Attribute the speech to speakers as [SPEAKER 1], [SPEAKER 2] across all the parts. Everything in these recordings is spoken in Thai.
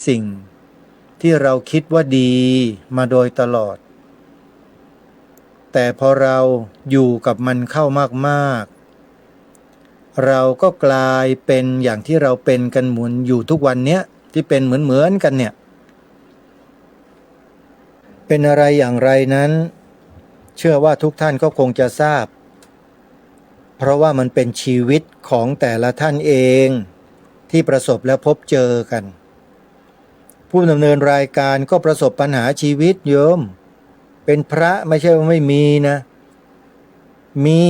[SPEAKER 1] สิ่งที่เราคิดว่าดีมาโดยตลอดแต่พอเราอยู่กับมันเข้ามากๆเราก็กลายเป็นอย่างที่เราเป็นกันหมุนอยู่ทุกวันเนี้ยที่เป็นเหมือนกันเนี่ยเป็นอะไรอย่างไรนั้นเชื่อว่าทุกท่านก็คงจะทราบเพราะว่ามันเป็นชีวิตของแต่ละท่านเองที่ประสบและพบเจอกันผู้ดำเนินรายการก็ประสบปัญหาชีวิตโยมเป็นพระไม่ใช่ว่าไม่มีนะมี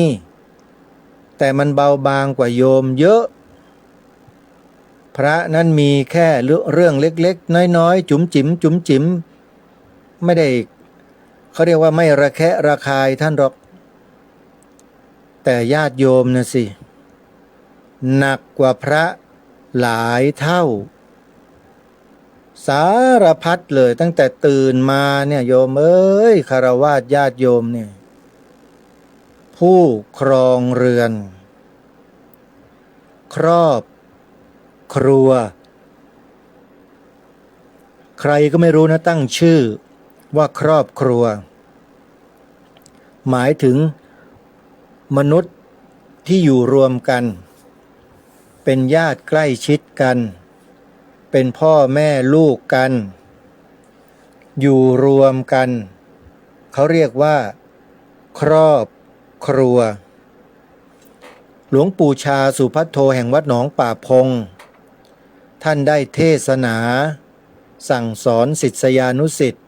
[SPEAKER 1] แต่มันเบาบางกว่าโยมเยอะพระนั้นมีแค่เรื่องเล็กๆน้อยๆจุ๋มจิ๋มจุ๋มจิ๋มไม่ได้เขาเรียกว่าไม่ระแคะระคายท่านหรอกแต่ญาติโยมนะสิหนักกว่าพระหลายเท่าสารพัดเลยตั้งแต่ตื่นมาเนี่ยโยมเอ้ยคฤหัสถ์ญาติโยมเนี่ยผู้ครองเรือนครอบครัวใครก็ไม่รู้นะตั้งชื่อว่าครอบครัวหมายถึงมนุษย์ที่อยู่รวมกันเป็นญาติใกล้ชิดกันเป็นพ่อแม่ลูกกันอยู่รวมกันเขาเรียกว่าครอบครัวหลวงปู่ชาสุภัทโทแห่งวัดหนองป่าพงท่านได้เทศนาสั่งสอนศิษยานุศิษย์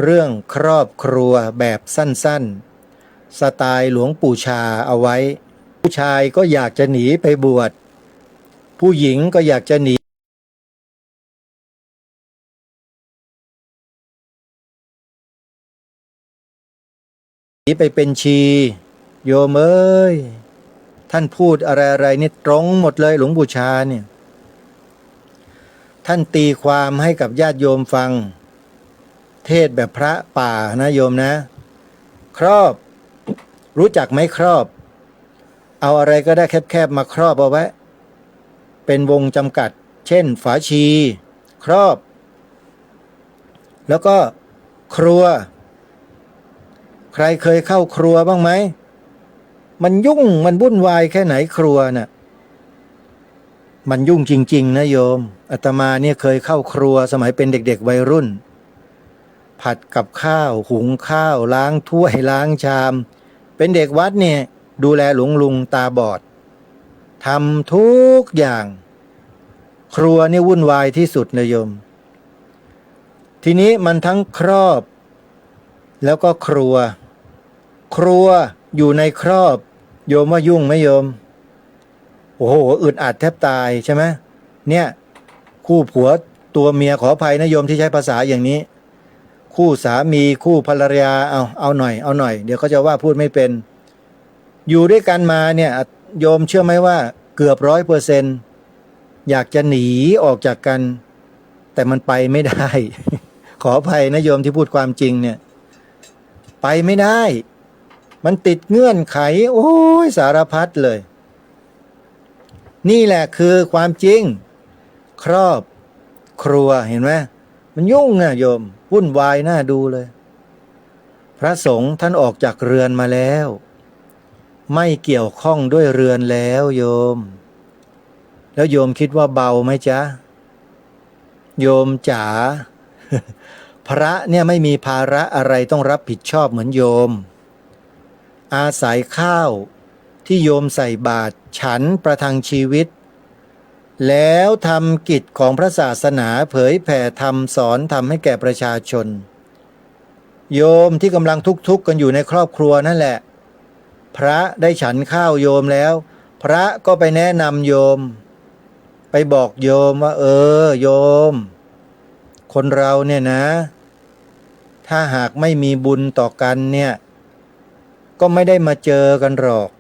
[SPEAKER 1] เรื่องครอบครัวแบบสั้นๆสไตล์หลวงปู่ชาเอาไว้ผู้ชายก็อยากจะหนีไปบวชผู้หญิงก็อยากจะหนีไปเป็นชีโยมเอ้ยท่านพูดอะไรนี่ตรงหมดเลยหลวงปู่ชาเนี่ยท่านตีความให้กับญาติโยมฟังเทศแบบพระป่านะโยมนะครอบรู้จักไหมครอบเอาอะไรก็ได้แคบๆมาครอบเอาไว้เป็นวงจำกัดเช่นฝาชีครอบแล้วก็ครัวใครเคยเข้าครัวบ้างไหมมันยุ่งมันวุ่นวายแค่ไหนครัวน่ะมันยุ่งจริงๆนะโยมอาตมาเนี่ยเคยเข้าครัวสมัยเป็นเด็กๆวัยรุ่นผัดกับข้าวหุงข้าวล้างถ้วยล้างชามเป็นเด็กวัดเนี่ยดูแลหลวงลุงตาบอดทำทุกอย่างครัวนี่วุ่นวายที่สุดนะโยมทีนี้มันทั้งครอบแล้วก็ครัวอยู่ในครอบโยมว่ายุ่งไหมโยมโอ้โหอึดอัดแทบตายใช่ไหมเนี่ยคู่ผัวตัวเมียขออภัยนะโยมที่ใช้ภาษาอย่างนี้คู่สามีคู่ภรรยาเอาหน่อยเดี๋ยวเขาจะว่าพูดไม่เป็นอยู่ด้วยกันมาเนี่ยโยมเชื่อไหมว่าเกือบ100%อยากจะหนีออกจากกันแต่มันไปไม่ได้ ขออภัยนะโยมที่พูดความจริงเนี่ยไปไม่ได้มันติดเงื่อนไขโอ้ยสารพัดเลยนี่แหละคือความจริงครอบครัวเห็นไหมมันยุ่งนะโยมวุ่นวายน่าดูเลยพระสงฆ์ท่านออกจากเรือนมาแล้วไม่เกี่ยวข้องด้วยเรือนแล้วโยมแล้วโยมคิดว่าเบาไหมจ๊ะโยมจ๋า พระเนี่ยไม่มีภาระอะไรต้องรับผิดชอบเหมือนโยมอาศัยข้าวที่โยมใส่บาตรฉันประทังชีวิตแล้วทำกิจของพระศาสนาเผยแผ่ธรรมสอนธรรมให้แก่ประชาชนโยมที่กำลังทุกข์กันอยู่ในครอบครัวนั่นแหละพระได้ฉันข้าวโยมแล้วพระก็ไปแนะนำโยมไปบอกโยมว่าโยมคนเราเนี่ยนะถ้าหากไม่มีบุญต่อกันเนี่ยก็ไม่ได้มาเจอกันหรอก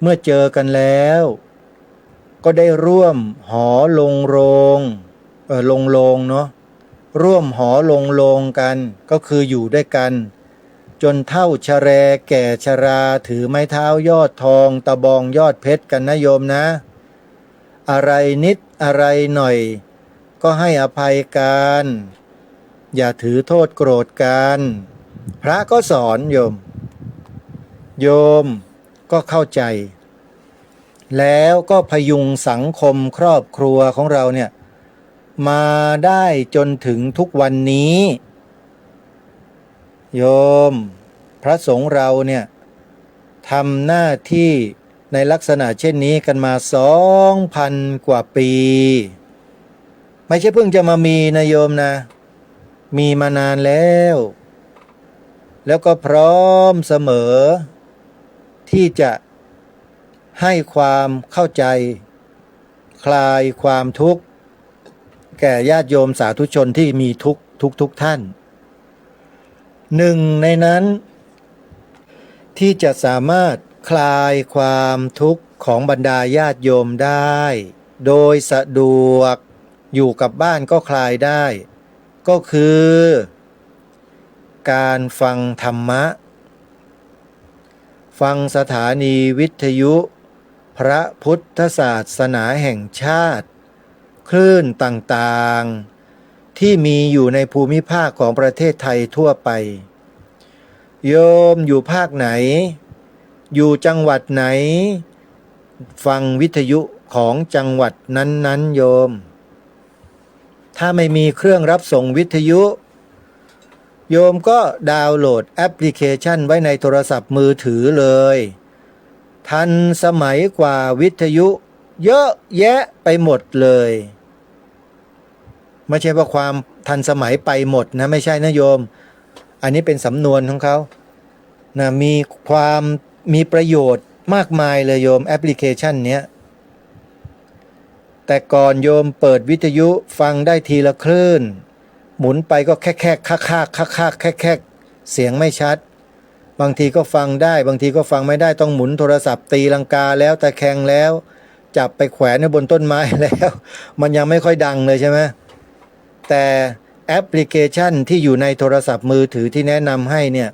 [SPEAKER 1] เมื่อเจอกันแล้วก็ได้ร่วมหอลงโรงลงโรงเนาะร่วมหอลงโรงกันก็คืออยู่ด้วยกันจนเฒ่าชแรแก่ชราถือไม้เท้ายอดทองตะบองยอดเพชรกันนะโยมนะอะไรนิดอะไรหน่อย ก็ให้อภัยกันอย่าถือโทษโกรธกันพระก็สอนโยมก็เข้าใจแล้วก็พยุงสังคมครอบครัวของเราเนี่ยมาได้จนถึงทุกวันนี้โยมพระสงฆ์เราเนี่ยทำหน้าที่ในลักษณะเช่นนี้กันมา2,000 กว่าปีไม่ใช่เพิ่งจะมามีนะโยมนะมีมานานแล้วแล้วก็พร้อมเสมอที่จะให้ความเข้าใจคลายความทุกข์แก่ญาติโยมสาธุชนที่มีทุกท่านหนึ่งในนั้นที่จะสามารถคลายความทุกข์ของบรรดาญาติโยมได้โดยสะดวกอยู่กับบ้านก็คลายได้ก็คือการฟังธรรมะฟังสถานีวิทยุพระพุทธศาสนาแห่งชาติคลื่นต่างๆที่มีอยู่ในภูมิภาคของประเทศไทยทั่วไปโยมอยู่ภาคไหนอยู่จังหวัดไหนฟังวิทยุของจังหวัดนั้นๆโยมถ้าไม่มีเครื่องรับส่งวิทยุโยมก็ดาวน์โหลดแอปพลิเคชันไว้ในโทรศัพท์มือถือเลยทันสมัยกว่าวิทยุเยอะแยะไปหมดเลยไม่ใช่ว่าความทันสมัยไปหมดนะไม่ใช่นะโยมอันนี้เป็นสำนวนของเขานะมีประโยชน์มากมายเลยโยมแอปพลิเคชันเนี้ยแต่ก่อนโยมเปิดวิทยุฟังได้ทีละคลื่นหมุนไปก็แค่แค่เสียงไม่ชัดบางทีก็ฟังได้บางทีก็ฟังไม่ได้ต้องหมุนโทรศัพท์ตีลังกาแล้วตะแคงแล้วจับไปแขวนไว้บนต้นไม้แล้วมันยังไม่ค่อยดังเลยใช่ไหมแต่แอปพลิเคชันที่อยู่ในโทรศัพท์มือถือที่แนะนำให้เนี่ย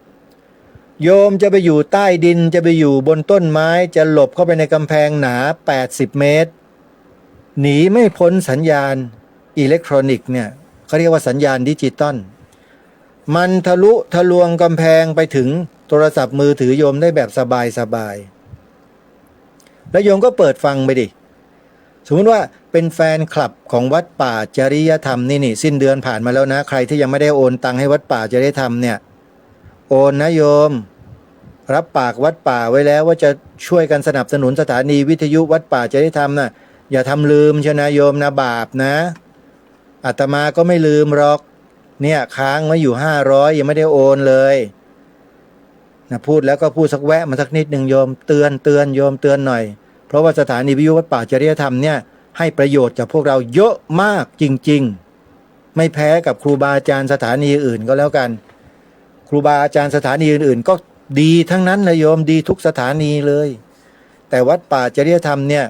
[SPEAKER 1] โยมจะไปอยู่ใต้ดินจะไปอยู่บนต้นไม้จะหลบเข้าไปในกำแพงหนา80 เมตรหนีไม่พ้นสัญญาณอิเล็กทรอนิกส์เนี่ยเขาเรียกว่าสัญญาณดิจิตอลมันทะลุทะลวงกำแพงไปถึงโทรศัพท์มือถือโยมได้แบบสบายแล้วโยมก็เปิดฟังไปดิสมมติว่าเป็นแฟนคลับของวัดป่าจริยธรรมนี่สิ้นเดือนผ่านมาแล้วนะใครที่ยังไม่ได้โอนตังค์ให้วัดป่าจริยธรรมเนี่ยโอนนะโยมรับปากวัดป่าไว้แล้วว่าจะช่วยกันสนับสนุนสถานีวิทยุวัดป่าจริยธรรมนะอย่าทำลืมชนะโยมนะบาปนะอาตมาก็ไม่ลืมหรอกเนี่ยค้างไว้อยู่500ยังไม่ได้โอนเลยนะพูดแล้วก็พูดสักแวะมาสักนิดหนึ่งโยมเตือนโยมเตือนหน่อยเพราะว่าสถานีวิทยุวัดป่าจริยธรรมเนี่ยให้ประโยชน์จากพวกเราเยอะมากจริงๆไม่แพ้กับครูบาอาจารย์สถานีอื่นก็แล้วกันครูบาอาจารย์สถานีอื่นๆก็ดีทั้งนั้นเลยโยมดีทุกสถานีเลยแต่วัดป่าจริยธรรมเนี่ย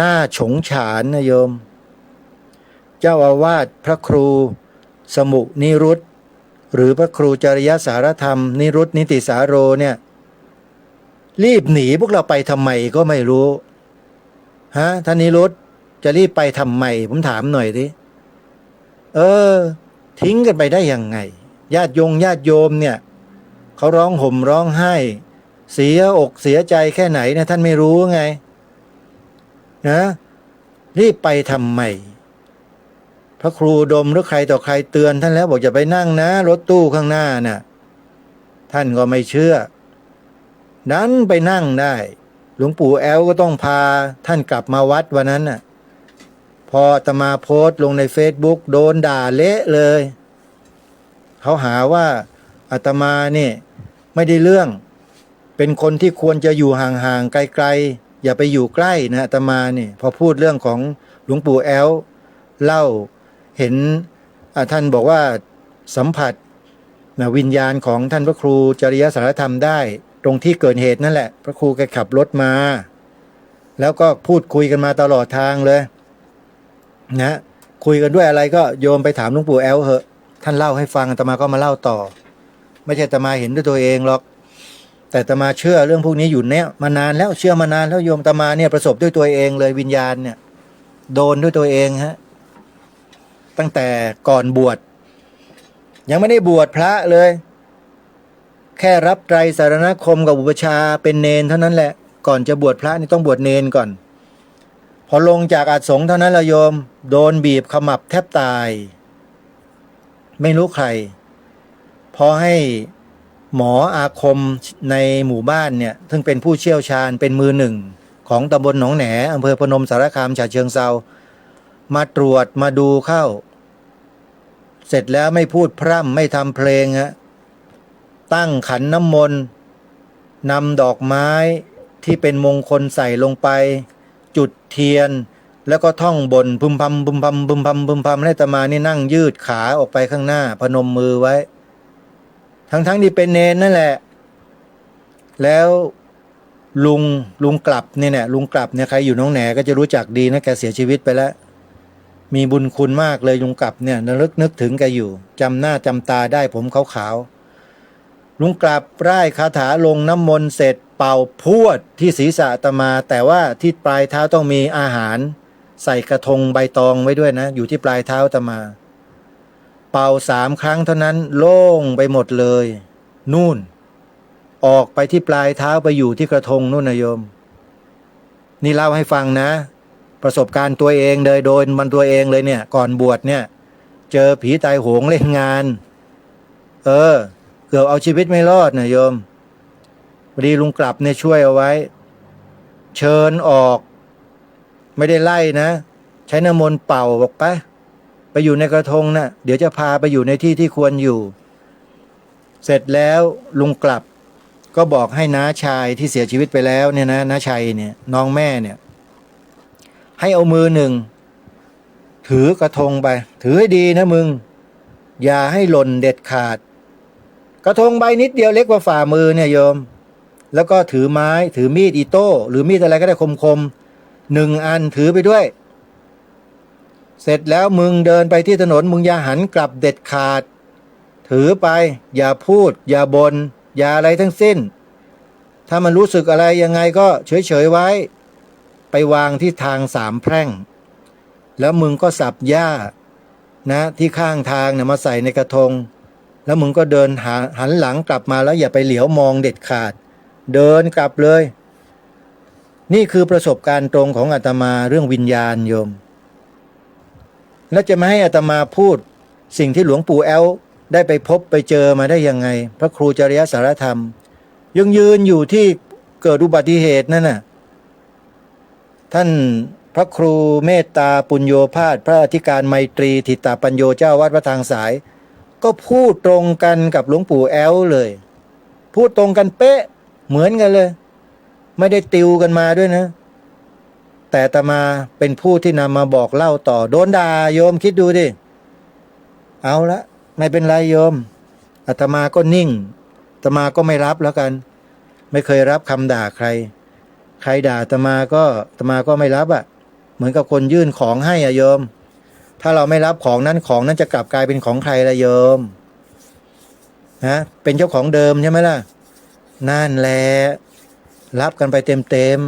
[SPEAKER 1] น่าฉงฉานนะโยมเจ้าอาวาสพระครูสมุนิรุตหรือพระครูจริยสารธรรมนิรุตนิติสาโรเนี่ยรีบหนีพวกเราไปทำไมก็ไม่รู้ฮะท่านนิรุตจะรีบไปทำไมผมถามหน่อยดิทิ้งกันไปได้ยังไงญาติโยมเนี่ยเขาร้องห่มร้องไห้เสียอกเสียใจแค่ไหนนะท่านไม่รู้ไงนะรีบไปทำไมพระครูดมหรือใครต่อใครเตือนท่านแล้วบอกอย่าไปนั่งนะรถตู้ข้างหน้าน่ะท่านก็ไม่เชื่อนั้นไปนั่งได้หลวงปู่แอลก็ต้องพาท่านกลับมาวัดวันนั้นน่ะพออาตมาโพสต์ลงใน Facebook โดนด่าเละเลยเขาหาว่าอาตมาเนี่ยไม่ได้เรื่องเป็นคนที่ควรจะอยู่ห่างๆไกลๆอย่าไปอยู่ใกล้นะอาตมาเนี่ยพอพูดเรื่องของหลวงปู่แอลเล่าเห็นท่านบอกว่าสัมผัสวิญญาณของท่านพระครูจริยสารธรรมได้ตรงที่เกิดเหตุนั่นแหละพระครูแกขับรถมาแล้วก็พูดคุยกันมาตลอดทางเลยนะคุยกันด้วยอะไรก็โยมไปถามหลวงปู่แอลเหอะท่านเล่าให้ฟังอาตมาก็มาเล่าต่อไม่ใช่อาตมาเห็นด้วยตัวเองหรอกแต่อาตมาเชื่อเรื่องพวกนี้อยู่เนี่ยมานานแล้วเชื่อมานานแล้วโยมอาตมาเนี่ยประสบด้วยตัวเองเลยวิญญาณเนี่ยโดนด้วยตัวเองฮะ ตั้งแต่ก่อนบวชยังไม่ได้บวชพระเลย แค่รับไตรสรณคมกับอุปชฌาย์เป็นเนนเท่านั้นแหละก่อนจะบวชพระนี่ต้องบวชเนนก่อนพอลงจากอาสงฆ์เท่านั้นละโยมโดนบีบขมับแทบตายไม่รู้ใครพอให้หมออาคมในหมู่บ้านเนี่ยซึ่งเป็นผู้เชี่ยวชาญเป็นมือหนึ่งของตำบลหนองแหนอำเภอพนมสารคามฉะเชิงเทรามาตรวจมาดูเข้าเสร็จแล้วไม่พูดพร่ำไม่ทำเพลงฮะตั้งขันน้ำมนต์นำดอกไม้ที่เป็นมงคลใส่ลงไปจุดเทียนแล้วก็ท่องบนพึมพำพึมพำพึมพำพึมพำให้อาตมานี่นั่งยืดขาออกไปข้างหน้าพนมมือไว้ทั้งที่เป็นเนนนั่นแหละแล้วลุงกลับเนี่ยลุงกลับเนี่ยใครอยู่หนองแหนก็จะรู้จักดีนะแกเสียชีวิตไปแล้วมีบุญคุณมากเลยลุงกลับเนี่ยนึกถึงแกอยู่จำหน้าจำตาได้ผมขาวๆลุงกลับร่ายคาถาลงน้ำมนต์เสร็จเป่าพรวดที่ศีรษะอาตมาแต่ว่าที่ปลายเท้าต้องมีอาหารใส่กระทงใบตองไว้ด้วยนะอยู่ที่ปลายเท้าอาตมาเป่า3 ครั้งเท่านั้นโล่งไปหมดเลยนู่นออกไปที่ปลายเท้าไปอยู่ที่กระทงนู่นนะโยมนี่เล่าให้ฟังนะประสบการณ์ตัวเองเลยโดยมันตัวเองเลยเนี่ยก่อนบวชเนี่ยเจอผีตายโหงเล่นงานเกือบเอาชีวิตไม่รอดนะโยมพอดีลุงกลับเนี่ยช่วยเอาไว้เชิญออกไม่ได้ไล่นะใช้น้ำมนต์เป่าบอกไปอยู่ในกระทงนะเดี๋ยวจะพาไปอยู่ในที่ที่ควรอยู่เสร็จแล้วลุงกลับก็บอกให้น้าชายที่เสียชีวิตไปแล้วเนี่ยนะน้าชัยเนี่ยน้องแม่เนี่ยให้เอามือหนึ่งถือกระทงไปถือให้ดีนะมึงอย่าให้หล่นเด็ดขาดกระทงใบนิดเดียวเล็กกว่าฝ่ามือเนี่ยโยมแล้วก็ถือไม้ถือมีดอิโต้หรือมีดอะไรก็ได้คม1 อันถือไปด้วยเสร็จแล้วมึงเดินไปที่ถนนมึงอย่าหันกลับเด็ดขาดถือไปอย่าพูดอย่าบน่นอย่าอะไรทั้งสิ้นถ้ามันรู้สึกอะไรยังไงก็เฉยไว้ไปวางที่ทาง3 แพร่งแล้วมึงก็สับหญ้านะที่ข้างทางเนี่ยมาใส่ในกระทงแล้วมึงก็เดินหันหลังกลับมาแล้วอย่าไปเหลียวมองเด็ดขาดเดินกลับเลยนี่คือประสบการณ์ตรงของอาตมาเรื่องวิญญาณโยมแล้วจะมาให้อาตมาพูดสิ่งที่หลวงปู่แอลได้ไปพบไปเจอมาได้ยังไงพระครูจริยสารธรรมยังยืนอยู่ที่เกิดอุบัติเหตุนั่นน่ะท่านพระครูเมตตาปุญโญภาสพระอธิการไมตรีทิตาปัญโยเจ้าวัดพระทางสายก็พูดตรงกันกับหลวงปู่แอลเลยพูดตรงกันเป๊ะเหมือนกันเลยไม่ได้ติวกันมาด้วยนะแต่อาตมาเป็นผู้ที่นำมาบอกเล่าต่อโดนด่าโยมคิดดูดิเอาละไม่เป็นไรโยมอาตมาก็นิ่งอาตมาก็ไม่รับแล้วกันไม่เคยรับคำด่าใครด่าอาตมาก็ไม่รับอ่ะเหมือนกับคนยื่นของให้อะโยมถ้าเราไม่รับของนั้นจะกลับกลายเป็นของใครละโยมนะเป็นเจ้าของเดิมใช่ไหมล่ะนั่นแหละรับกันไปเต็ม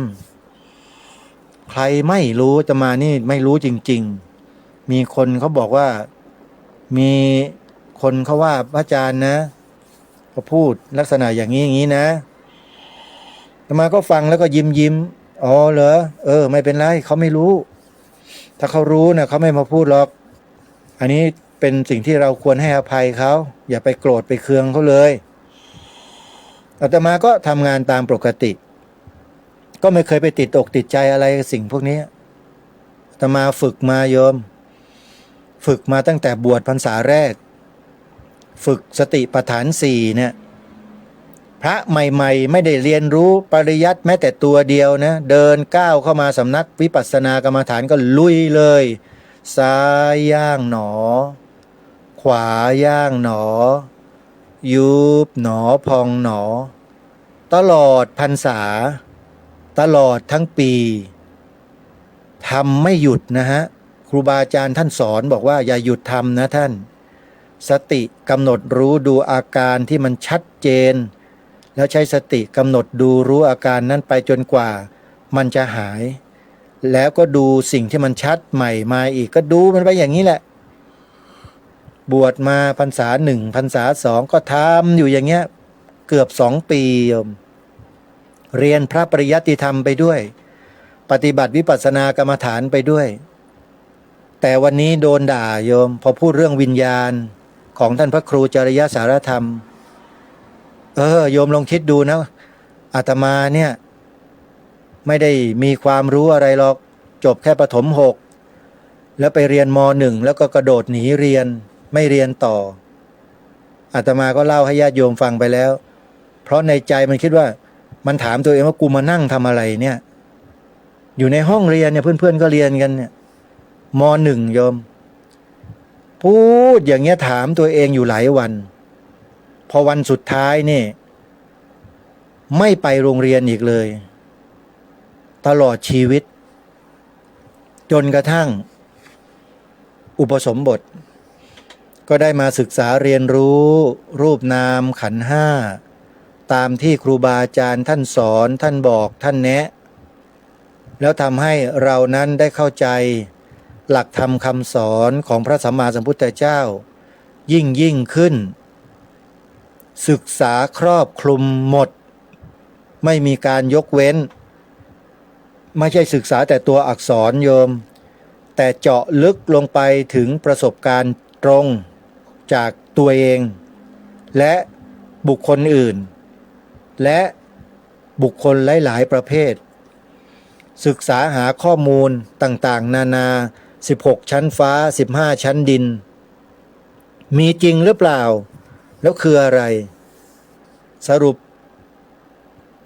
[SPEAKER 1] ใครไม่รู้อาตมานี่ไม่รู้จริงๆมีคนเขาบอกว่ามีคนเขาว่าพระอาจารย์นะเขาพูดลักษณะอย่างนี้นะอาตมาก็ฟังแล้วก็ยิ้มอ๋อเหรอไม่เป็นไรเขาไม่รู้ถ้าเขารู้นะเขาไม่มาพูดหรอกอันนี้เป็นสิ่งที่เราควรให้อภัยเขาอย่าไปโกรธไปเคืองเขาเลยอาตมาก็ทำงานตามปกติก็ไม่เคยไปติดอกติดใจอะไรสิ่งพวกนี้อาตมาฝึกมาโยมฝึกมาตั้งแต่บวชพรรษาแรกฝึกสติปัฏฐาน4เนี่ยพระใหม่ๆไม่ได้เรียนรู้ปริยัติแม้แต่ตัวเดียวนะเดินก้าวเข้ามาสำนักวิปัสสนากรรมฐานก็ลุยเลยซ้ายย่างหนอขวาย่างหนอยุบหนอพองหนอตลอดพรรษาตลอดทั้งปีทำไม่หยุดนะฮะครูบาอาจารย์ท่านสอนบอกว่าอย่าหยุดทำนะท่านสติกำหนดรู้ดูอาการที่มันชัดเจนแล้วใช้สติกำหนดดูรู้อาการนั้นไปจนกว่ามันจะหายแล้วก็ดูสิ่งที่มันชัดใหม่มาอีกก็ดูมันไปอย่างนี้แหละ บวชมาพรรษาหนึ่งพรรษาสองก็ทำอยู่อย่างเงี้ยเกือบ2 ปีโยมเรียนพระปริยัติธรรมไปด้วยปฏิบัติวิปัสสนากรรมฐานไปด้วยแต่วันนี้โดนด่าโยมพอพูดเรื่องวิญญาณของท่านพระครูจริยสารธรรมโยมลองคิดดูนะอาตมาเนี่ยไม่ได้มีความรู้อะไรหรอกจบแค่ประถม6แล้วไปเรียนม.1แล้วก็กระโดดหนีเรียนไม่เรียนต่ออาตมาก็เล่าให้ญาติโยมฟังไปแล้วเพราะในใจมันคิดว่ามันถามตัวเองว่ากูมานั่งทำอะไรเนี่ยอยู่ในห้องเรียนเนี่ยเพื่อนๆก็เรียนกันเนี่ยม.1โยมพูดอย่างเงี้ยถามตัวเองอยู่หลายวันพอวันสุดท้ายนี่ไม่ไปโรงเรียนอีกเลยตลอดชีวิตจนกระทั่งอุปสมบทก็ได้มาศึกษาเรียนรู้รูปนามขันธ์ห้าตามที่ครูบาอาจารย์ท่านสอนท่านบอกท่านแนะแล้วทำให้เรานั้นได้เข้าใจหลักธรรมคำสอนของพระสัมมาสัมพุทธเจ้ายิ่งขึ้นศึกษาครอบคลุมหมดไม่มีการยกเว้นไม่ใช่ศึกษาแต่ตัวอักษรโยมแต่เจาะลึกลงไปถึงประสบการณ์ตรงจากตัวเองและบุคคลอื่นและบุคคลหลายๆประเภทศึกษาหาข้อมูลต่างๆนานา16ชั้นฟ้า15ชั้นดินมีจริงหรือเปล่าแล้วคืออะไรสรุป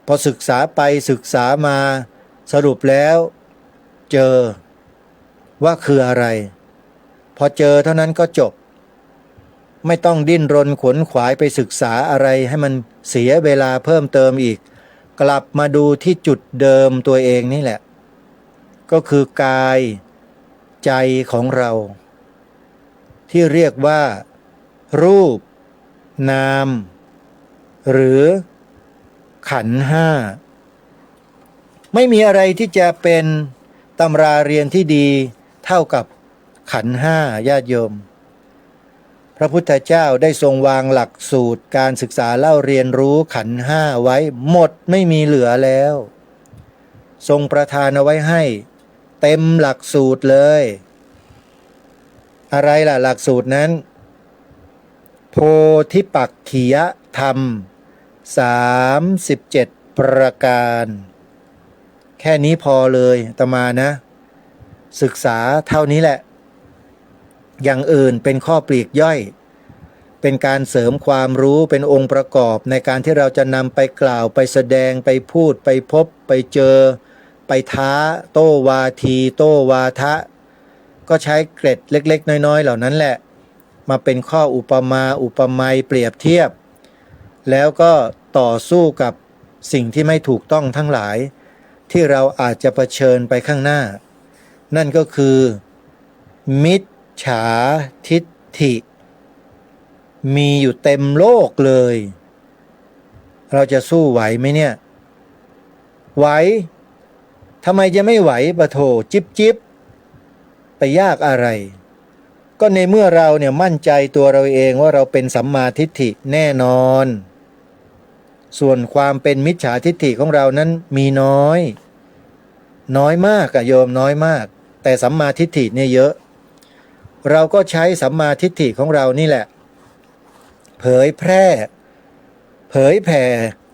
[SPEAKER 1] พอศึกษาไปศึกษามาสรุปแล้วเจอว่าคืออะไรพอเจอเท่านั้นก็จบไม่ต้องดิ้นรนขวนขวายไปศึกษาอะไรให้มันเสียเวลาเพิ่มเติมอีกกลับมาดูที่จุดเดิมตัวเองนี่แหละก็คือกายใจของเราที่เรียกว่ารูปนามหรือขันธ์ห้าไม่มีอะไรที่จะเป็นตำราเรียนที่ดีเท่ากับขันธ์ห้าญาติโยมพระพุทธเจ้าได้ทรงวางหลักสูตรการศึกษาเล่าเรียนรู้ขันธ์ห้าไว้หมดไม่มีเหลือแล้วทรงประทานเอาไว้ให้เต็มหลักสูตรเลยอะไรล่ะหลักสูตรนั้นโพธิปักขิยธรรม37ประการแค่นี้พอเลยอาตมานะศึกษาเท่านี้แหละอย่างอื่นเป็นข้อปลีกย่อยเป็นการเสริมความรู้เป็นองค์ประกอบในการที่เราจะนำไปกล่าวไปแสดงไปพูดไปพบไปเจอไปท้าโต้วาทีโต้วาทะก็ใช้เกร็ดเล็กๆน้อยๆเหล่านั้นแหละมาเป็นข้ออุปมาอุปไมยเปรียบเทียบแล้วก็ต่อสู้กับสิ่งที่ไม่ถูกต้องทั้งหลายที่เราอาจจะเผชิญไปข้างหน้านั่นก็คือมิจฉาทิฏฐิมีอยู่เต็มโลกเลยเราจะสู้ไหวไหมเนี่ยไหวทำไมจะไม่ไหวปะโถจิ๊บไปยากอะไรก็ในเมื่อเราเนี่ยมั่นใจตัวเราเองว่าเราเป็นสัมมาทิฏฐิแน่นอนส่วนความเป็นมิจฉาทิฏฐิของเรานั้นมีน้อยมากอะโยมน้อยมากแต่สัมมาทิฏฐิเนี่ยเยอะเราก็ใช้สัมมาทิฏฐิของเรานี่แหละเผยแผ่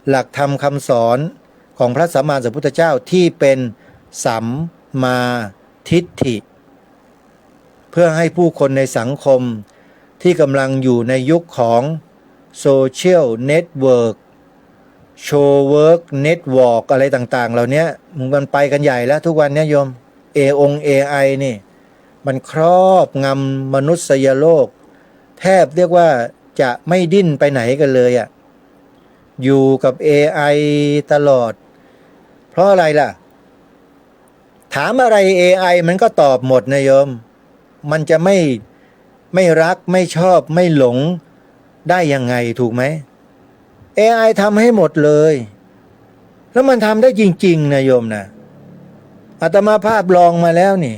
[SPEAKER 1] หลักธรรมคำสอนของพระสัมมาสัมพุทธเจ้าที่เป็นสัมมาทิฏฐิเพื่อให้ผู้คนในสังคมที่กำลังอยู่ในยุคของโซเชียลเน็ตเวิร์กโชว์เวิร์กเน็ตวอร์กอะไรต่างๆเหล่านี้มันไปกันใหญ่แล้วทุกวันนี้โยมAI นี่มันครอบงำมนุษยโลกแทบเรียกว่าจะไม่ดิ้นไปไหนกันเลยอ่ะอยู่กับ AI ตลอดเพราะอะไรล่ะถามอะไร AI มันก็ตอบหมดนะโยมมันจะไม่รักไม่ชอบไม่หลงได้ยังไงถูกไหม AI ทำให้หมดเลยแล้วมันทำได้จริงๆนะโยมนะอาตมาภาพลองมาแล้วนี่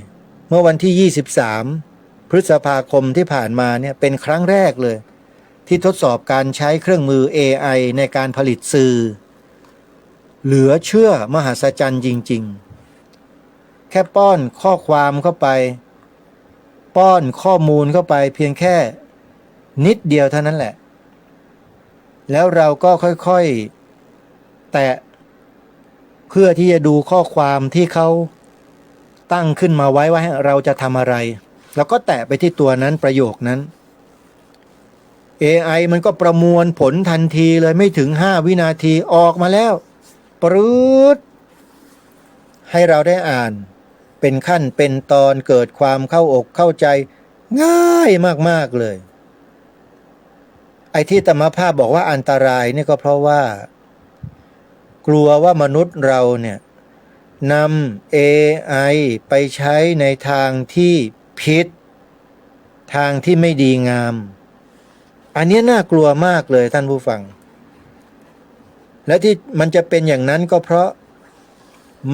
[SPEAKER 1] เมื่อวันที่23พ ฤษภาคมที่ผ่านมาเนี่ยเป็นครั้งแรกเลยที่ทดสอบการใช้เครื่องมือ AI ในการผลิตสื่อเหลือเชื่อมหัศจรรย์จริงๆแค่ป้อนข้อความเข้าไปป้อนข้อมูลเข้าไปเพียงแค่นิดเดียวเท่านั้นแหละแล้วเราก็ค่อยๆแตะเพื่อที่จะดูข้อความที่เขาตั้งขึ้นมาไว้ว่าเราจะทำอะไรแล้วก็แตะไปที่ตัวนั้นประโยคนั้น AI มันก็ประมวลผลทันทีเลยไม่ถึง5 วินาทีออกมาแล้วปรื๊ดให้เราได้อ่านเป็นขั้นเป็นตอนเกิดความเข้าอกเข้าใจง่ายมากๆเลยไอ้ที่ธรรมภาพบอกว่าอันตรายนี่ก็เพราะว่ากลัวว่ามนุษย์เราเนี่ยนำ AI ไปใช้ในทางที่ผิดทางที่ไม่ดีงามอันนี้น่ากลัวมากเลยท่านผู้ฟังและที่มันจะเป็นอย่างนั้นก็เพราะ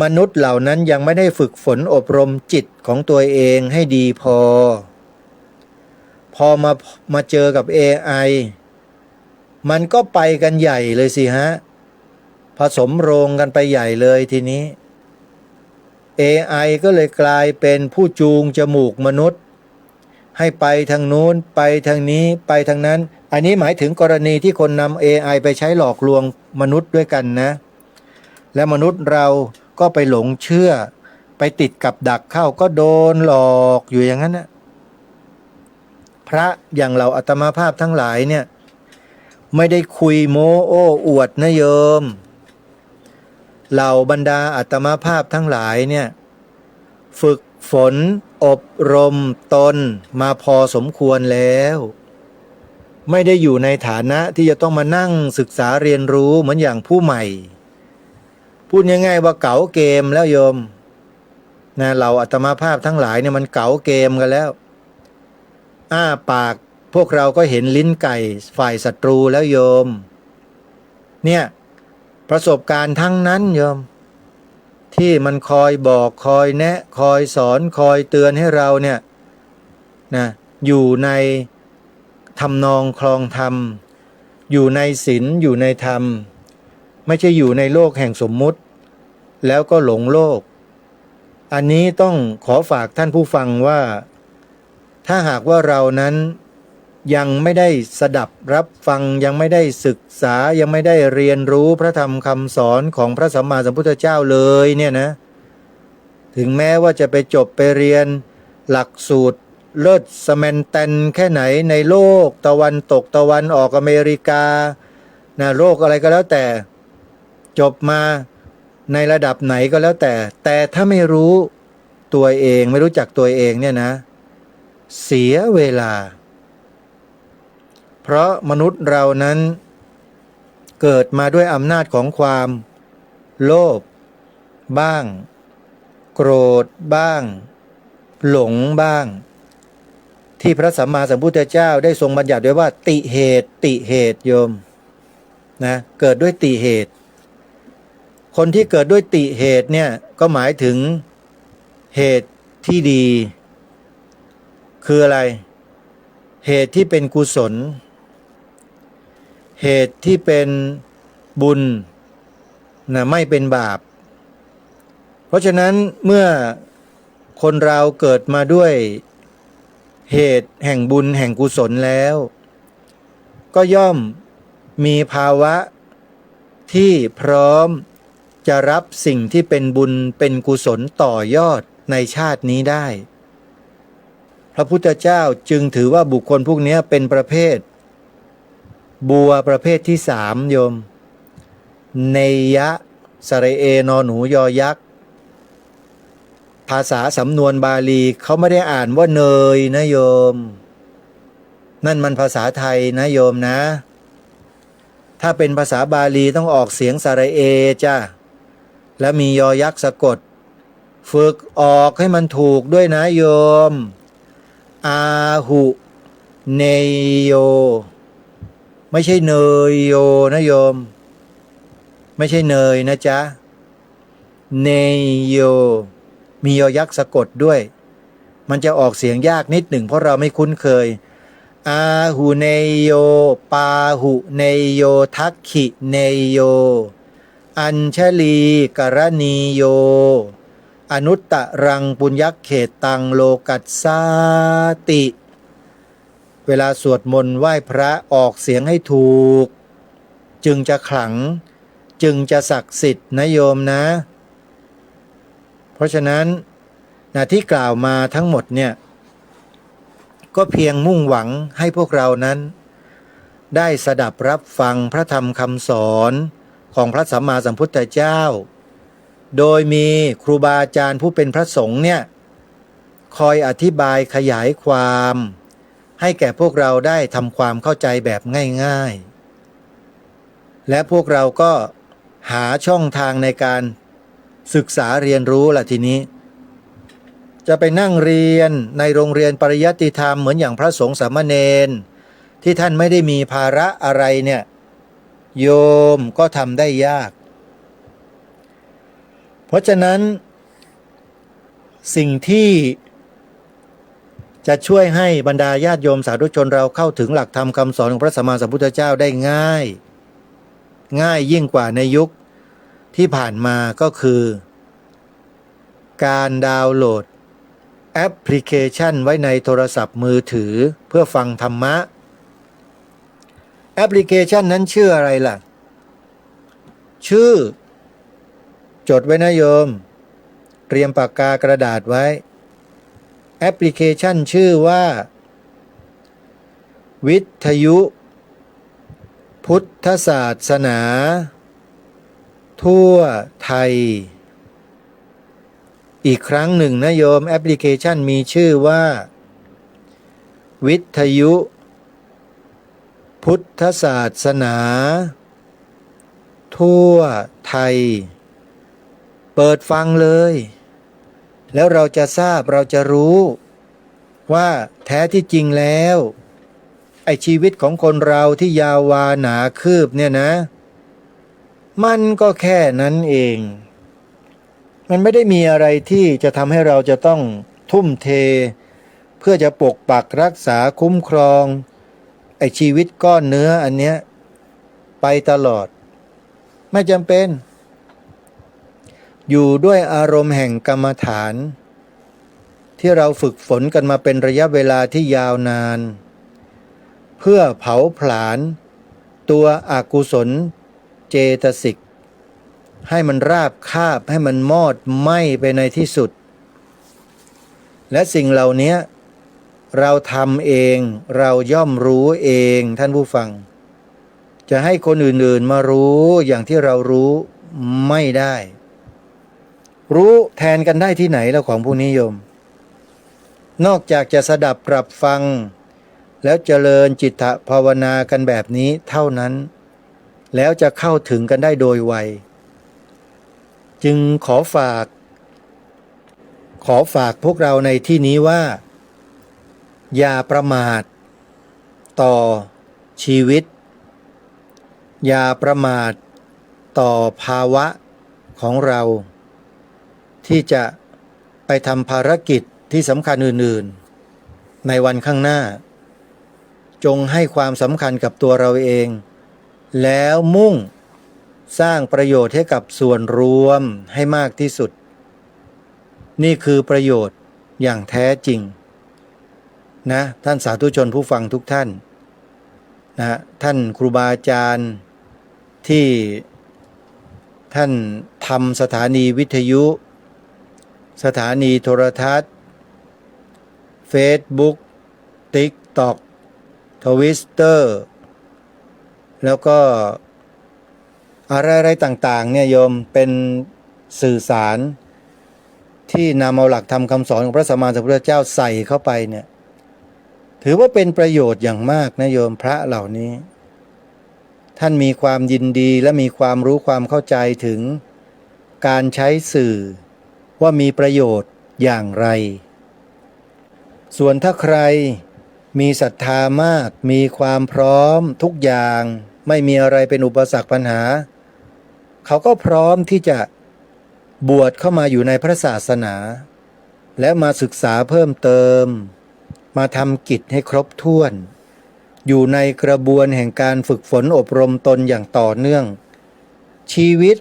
[SPEAKER 1] มนุษย์เหล่านั้นยังไม่ได้ฝึกฝนอบรมจิตของตัวเองให้ดีพอมาเจอกับ AI มันก็ไปกันใหญ่เลยสิฮะผสมโรงกันไปใหญ่เลยทีนี้ AI ก็เลยกลายเป็นผู้จูงจมูกมนุษย์ให้ไปทางนู้นไปทางนี้ไปทางนั้นอันนี้หมายถึงกรณีที่คนนำ AI ไปใช้หลอกลวงมนุษย์ด้วยกันนะและมนุษย์เราก็ไปหลงเชื่อไปติดกับดักเข้าก็โดนหลอกอยู่อย่างนั้นนะพระอย่างเราอาตมาภาพทั้งหลายเนี่ยไม่ได้คุยโม้โอ้อวดนะโยมเหล่าบรรดาอาตมาภาพทั้งหลายเนี่ยฝึกฝนอบรมตนมาพอสมควรแล้วไม่ได้อยู่ในฐานะที่จะต้องมานั่งศึกษาเรียนรู้เหมือนอย่างผู้ใหม่พูดง่ายๆว่าเก๋าเกมแล้วโยมนะเราอาตมาภาพทั้งหลายเนี่ยมันเก๋าเกมกันแล้วอ้าปากพวกเราก็เห็นลิ้นไก่ฝ่ายศัตรูแล้วโยมเนี่ยประสบการณ์ทั้งนั้นโยมที่มันคอยบอกคอยแนะคอยสอนคอยเตือนให้เราเนี่ยนะอยู่ในทำนองคลองธรรมอยู่ในศีลอยู่ในธรรมไม่ใช่อยู่ในโลกแห่งสมมุติแล้วก็หลงโลกอันนี้ต้องขอฝากท่านผู้ฟังว่าถ้าหากว่าเรานั้นยังไม่ได้สดับรับฟังยังไม่ได้ศึกษายังไม่ได้เรียนรู้พระธรรมคำสอนของพระสัมมาสัมพุทธเจ้าเลยเนี่ยนะถึงแม้ว่าจะไปจบไปเรียนหลักสูตรเลิศสแมนแตนแค่ไหนในโลกตะวันตกตะวันออกอเมริกานะโลกอะไรก็แล้วแต่จบมาในระดับไหนก็แล้วแต่ถ้าไม่รู้ตัวเองไม่รู้จักตัวเองเนี่ยนะเสียเวลาเพราะมนุษย์เรานั้นเกิดมาด้วยอำนาจของความโลภบ้างโกรธบ้างหลงบ้างที่พระสัมมาสัมพุทธเจ้าได้ทรงบัญญัติไว้ว่าติเหตุโยมนะเกิดด้วยติเหตุคนที่เกิดด้วยติเหตุเนี่ยก็หมายถึงเหตุที่ดีคืออะไรเหตุที่เป็นกุศลเหตุที่เป็นบุญนะไม่เป็นบาปเพราะฉะนั้นเมื่อคนเราเกิดมาด้วยเหตุแห่งบุญแห่งกุศลแล้วก็ย่อมมีภาวะที่พร้อมจะรับสิ่งที่เป็นบุญเป็นกุศลต่อยอดในชาตินี้ได้พระพุทธเจ้าจึงถือว่าบุคคลพวกนี้เป็นประเภทบัวประเภทที่3โยมเนยะสระเอนอหนูยอยักษ์ภาษาสำนวนบาลีเขาไม่ได้อ่านว่าเนยนะโยมนั่นมันภาษาไทยนะโยมนะถ้าเป็นภาษาบาลีต้องออกเสียงสระเอจ้ะแล้วมียอยักษ์สะกดฝึกออกให้มันถูกด้วยนะโยมอาหุเนโยไม่ใช่เนยโยนะโยมไม่ใช่เนยนะจ๊ะเนโยมียอยักษ์สะกดด้วย มันจะออกเสียงยากนิดหนึ่งเพราะเราไม่คุ้นเคยอาหุเนโยปาหุเนโยทักขิเนโยอัญชลีกรณีโยอนุตตรังปุญญเขตตังโลกัสสาติเวลาสวดมนต์ไหว้พระออกเสียงให้ถูกจึงจะขลังจึงจะศักดิ์สิทธิ์นะโยมนะเพราะฉะนั้นที่กล่าวมาทั้งหมดเนี่ยก็เพียงมุ่งหวังให้พวกเรานั้นได้สดับรับฟังพระธรรมคำสอนของพระสัมมาสัมพุทธเจ้าโดยมีครูบาอาจารย์ผู้เป็นพระสงฆ์เนี่ยคอยอธิบายขยายความให้แก่พวกเราได้ทำความเข้าใจแบบง่ายๆและพวกเราก็หาช่องทางในการศึกษาเรียนรู้ล่ะทีนี้จะไปนั่งเรียนในโรงเรียนปริยัติธรรมเหมือนอย่างพระสงฆ์สามเณรที่ท่านไม่ได้มีภาระอะไรเนี่ยโยมก็ทำได้ยากเพราะฉะนั้นสิ่งที่จะช่วยให้บรรดาญาติโยมสาธุชนเราเข้าถึงหลักธรรมคำสอนของพระสัมมาสัมพุทธเจ้าได้ง่ายยิ่งกว่าในยุคที่ผ่านมาก็คือการดาวน์โหลดแอปพลิเคชันไว้ในโทรศัพท์มือถือเพื่อฟังธรรมะแอปพลิเคชันนั้นชื่ออะไรล่ะชื่อจดไว้นะโยมเตรียมปากกากระดาษไว้แอปพลิเคชันชื่อว่าวิทยุพุทธศาสนาทั่วไทยอีกครั้งหนึ่งนะโยมแอปพลิเคชันมีชื่อว่าวิทยุพุทธศาสนาทั่วไทยเปิดฟังเลยแล้วเราจะทราบเราจะรู้ว่าแท้ที่จริงแล้วไอ้ชีวิตของคนเราที่ยาววาหนาคืบเนี่ยนะมันก็แค่นั้นเองมันไม่ได้มีอะไรที่จะทำให้เราจะต้องทุ่มเทเพื่อจะปกปักรักษาคุ้มครองไอ้ชีวิตก้อนเนื้ออันเนี้ยไปตลอดไม่จำเป็นอยู่ด้วยอารมณ์แห่งกรรมฐานที่เราฝึกฝนกันมาเป็นระยะเวลาที่ยาวนานเพื่อเผาผลาญตัวอกุศลเจตสิกให้มันราบคาบให้มันมอดไหม้ไปในที่สุดและสิ่งเหล่านี้เราทำเองเราย่อมรู้เองท่านผู้ฟังจะให้คนอื่นๆมารู้อย่างที่เรารู้ไม่ได้รู้แทนกันได้ที่ไหนแล้วของผู้นิยมนอกจากจะสดับปรับฟังแล้วเจริญจิตภาวนากันแบบนี้เท่านั้นแล้วจะเข้าถึงกันได้โดยไวจึงขอฝากพวกเราในที่นี้ว่าอย่าประมาทต่อชีวิตอย่าประมาทต่อภาวะของเราที่จะไปทำภารกิจที่สำคัญอื่นๆในวันข้างหน้าจงให้ความสำคัญกับตัวเราเองแล้วมุ่งสร้างประโยชน์ให้กับส่วนรวมให้มากที่สุดนี่คือประโยชน์อย่างแท้จริงนะท่านสาธุชนผู้ฟังทุกท่านนะท่านครูบาอาจารย์ที่ท่านทำสถานีวิทยุสถานีโทรทัศน์ Facebook TikTok Twitter แล้วก็อะไรๆต่างๆเนี่ยโยมเป็นสื่อสารที่นำเอาหลักธรรมคำสอนของพระสัมมาสัมพุทธเจ้าใส่เข้าไปเนี่ยถือว่าเป็นประโยชน์อย่างมากนะโยมพระเหล่านี้ท่านมีความยินดีและมีความรู้ความเข้าใจถึงการใช้สื่อว่ามีประโยชน์อย่างไรส่วนถ้าใครมีศรัทธามากมีความพร้อมทุกอย่างไม่มีอะไรเป็นอุปสรรคปัญหาเขาก็พร้อมที่จะบวชเข้ามาอยู่ในพระศาสนา และมาศึกษาเพิ่มเติมมาทำกิจให้ครบถ้วนอยู่ในกระบวนแห่งการฝึกฝนอบรมตนอย่างต่อเนื่องชีวิต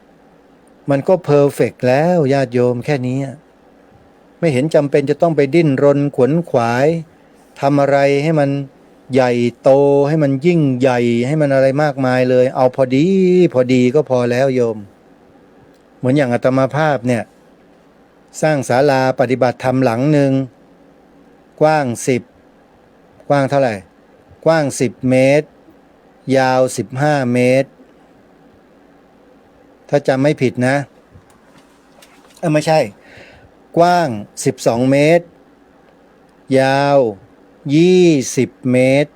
[SPEAKER 1] มันก็เพอร์เฟกต์แล้วญาติโยมแค่นี้ไม่เห็นจำเป็นจะต้องไปดิ้นรนขวนขวายทำอะไรให้มันใหญ่โตให้มันยิ่งใหญ่ให้มันอะไรมากมายเลยเอาพอดีพอดีก็พอแล้วโยมเหมือนอย่างอาตมาภาพเนี่ยสร้างศาลาปฏิบัติธรรมหลังหนึ่งกว้าง10กว้างเท่าไหร่กว้าง10 เมตรยาว15 เมตรถ้าจำไม่ผิดนะไม่ใช่กว้าง12 เมตรยาว20 เมตร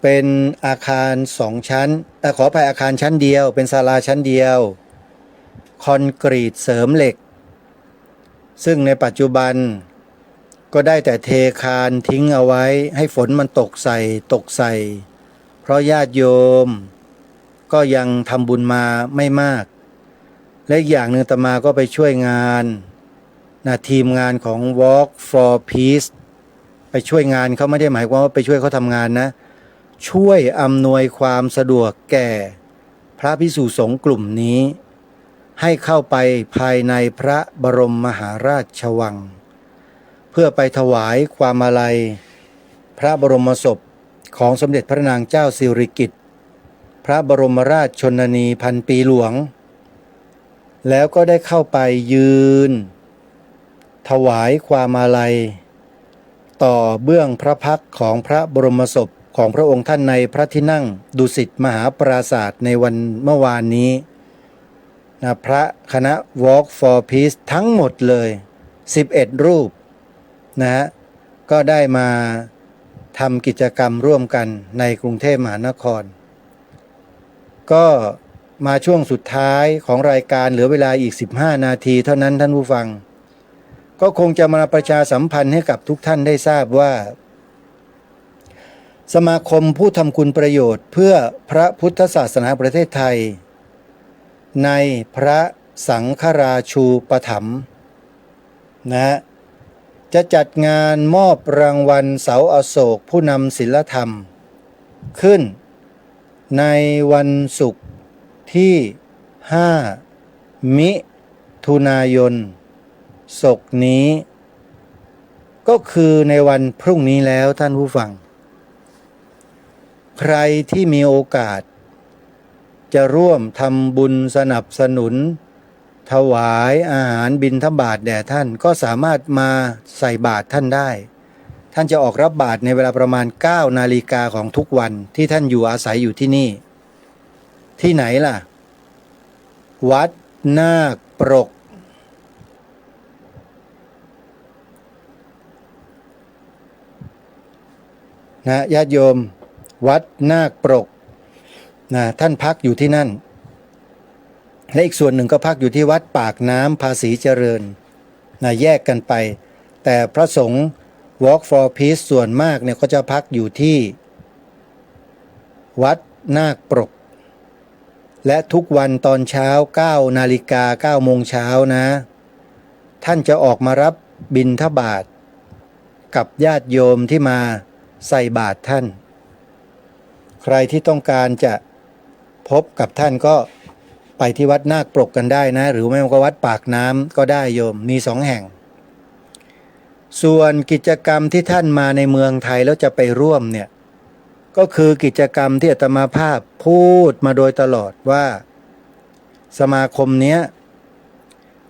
[SPEAKER 1] เป็นอาคาร2 ชั้นขออภัยอาคารชั้นเดียวเป็นศาลาชั้นเดียวคอนกรีตเสริมเหล็กซึ่งในปัจจุบันก็ได้แต่เทคานทิ้งเอาไว้ให้ฝนมันตกใส่เพราะญาติโยมก็ยังทำบุญมาไม่มากและอีกอย่างหนึ่งอาตมาก็ไปช่วยงานทีมงานของ Walk for Peace ไปช่วยงานเขาไม่ได้หมายความว่าไปช่วยเขาทำงานนะช่วยอำนวยความสะดวกแก่พระภิกษุสงฆ์กลุ่มนี้ให้เข้าไปภายในพระบรมมหาราชวังเพื่อไปถวายความอาลัยพระบรมศพของสมเด็จพระนางเจ้าสิริกิติ์พระบรมราชชนนีพันปีหลวงแล้วก็ได้เข้าไปยืนถวายความอาลัยต่อเบื้องพระพักตร์ของพระบรมศพของพระองค์ท่านในพระที่นั่งดุสิตมหาปราสาทในวันเมื่อวานนี้พระคณะ Walk for Peace ทั้งหมดเลย11 รูปก็ได้มาทำกิจกรรมร่วมกันในกรุงเทพมหานครก็มาช่วงสุดท้ายของรายการเหลือเวลาอีก15 นาทีเท่านั้นท่านผู้ฟังก็คงจะมาประชาสัมพันธ์ให้กับทุกท่านได้ทราบว่าสมาคมผู้ทำคุณประโยชน์เพื่อพระพุทธศาสนาประเทศไทยในพระสังฆราชูปถัมภ์จะจัดงานมอบรางวัลเสาอโศกผู้นำศีลธรรมขึ้นในวันศุกร์ที่5 มิถุนายนศกนี้ก็คือในวันพรุ่งนี้แล้วท่านผู้ฟังใครที่มีโอกาสจะร่วมทำบุญสนับสนุนถวายอาหารบิณฑบาตแด่ท่านก็สามารถมาใส่บาตรท่านได้ท่านจะออกรับบาตรในเวลาประมาณ 9 นาฬิกาของทุกวันที่ท่านอยู่อาศัยอยู่ที่นี่ที่ไหนล่ะวัดนาคปรกญาติโยมวัดนาคปรกท่านพักอยู่ที่นั่นและอีกส่วนหนึ่งก็พักอยู่ที่วัดปากน้ำภาษีเจริญแยกกันไปแต่พระสงฆ์ Walk for Peace ส่วนมากเนี่ยก็จะพักอยู่ที่วัดนาคปรกและทุกวันตอนเช้า 9 นาฬิกา 9 โมงเช้านะท่านจะออกมารับบิณฑบาตกับญาติโยมที่มาใส่บาตรท่านใครที่ต้องการจะพบกับท่านก็ไปที่วัดนาคปรกกันได้นะหรือไม่ก็วัดปากน้ำก็ได้โยมมี2 แห่งส่วนกิจกรรมที่ท่านมาในเมืองไทยแล้วจะไปร่วมเนี่ยก็คือกิจกรรมที่อาตมาภาพพูดมาโดยตลอดว่าสมาคมเนี้ย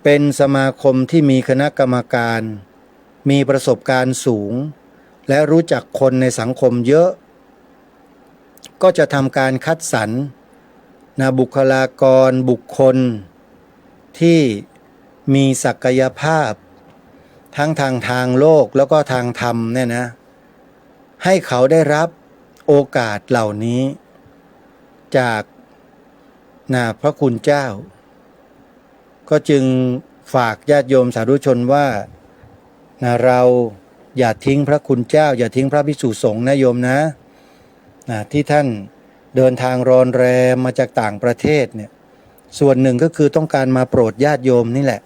[SPEAKER 1] เป็นสมาคมที่มีคณะกรรมการมีประสบการณ์สูงและรู้จักคนในสังคมเยอะก็จะทำการคัดสรรบุคลากรบุคคลที่มีศักยภาพทั้งทางโลกแล้วก็ทางธรรมเนี่ยนะให้เขาได้รับโอกาสเหล่านี้จากพระคุณเจ้าก็จึงฝากญาติโยมสาธุชนว่าเราอย่าทิ้งพระคุณเจ้าอย่าทิ้งพระภิกษุสงฆ์นะโยมนะที่ท่านเดินทางรอนแรมมาจากต่างประเทศเนี่ยส่วนหนึ่งก็คือต้องการมาโปรดญาติโยมนี่แหละ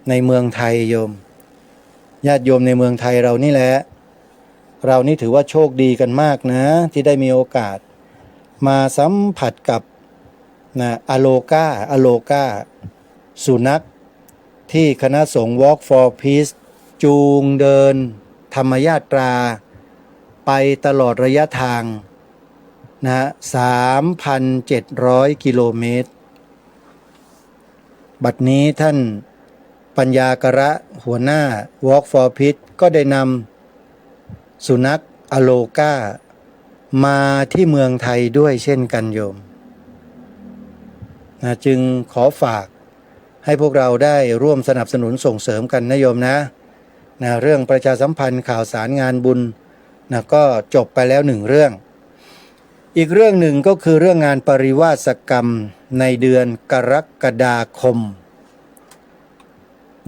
[SPEAKER 1] ในเมืองไทยโยม ญาติโยมในเมืองไทยเรานี่แหละเรานี่ถือว่าโชคดีกันมากนะที่ได้มีโอกาสมาสัมผัสกับอโลกาสุนัขที่คณะสงฆ์ Walk for Peace จูงเดินธรรมยาตราไปตลอดระยะทาง3,700 กิโลเมตรบัดนี้ท่านปัญญากระหัวหน้า Walk for Peace ก็ได้นำสุนัขอโลกามาที่เมืองไทยด้วยเช่นกันโยมจึงขอฝากให้พวกเราได้ร่วมสนับสนุนส่งเสริมกันนะโยมนะเรื่องประชาสัมพันธ์ข่าวสารงานบุญก็จบไปแล้วหนึ่งเรื่องอีกเรื่องหนึ่งก็คือเรื่องงานปริวาสกรรมในเดือนกรกฎาคม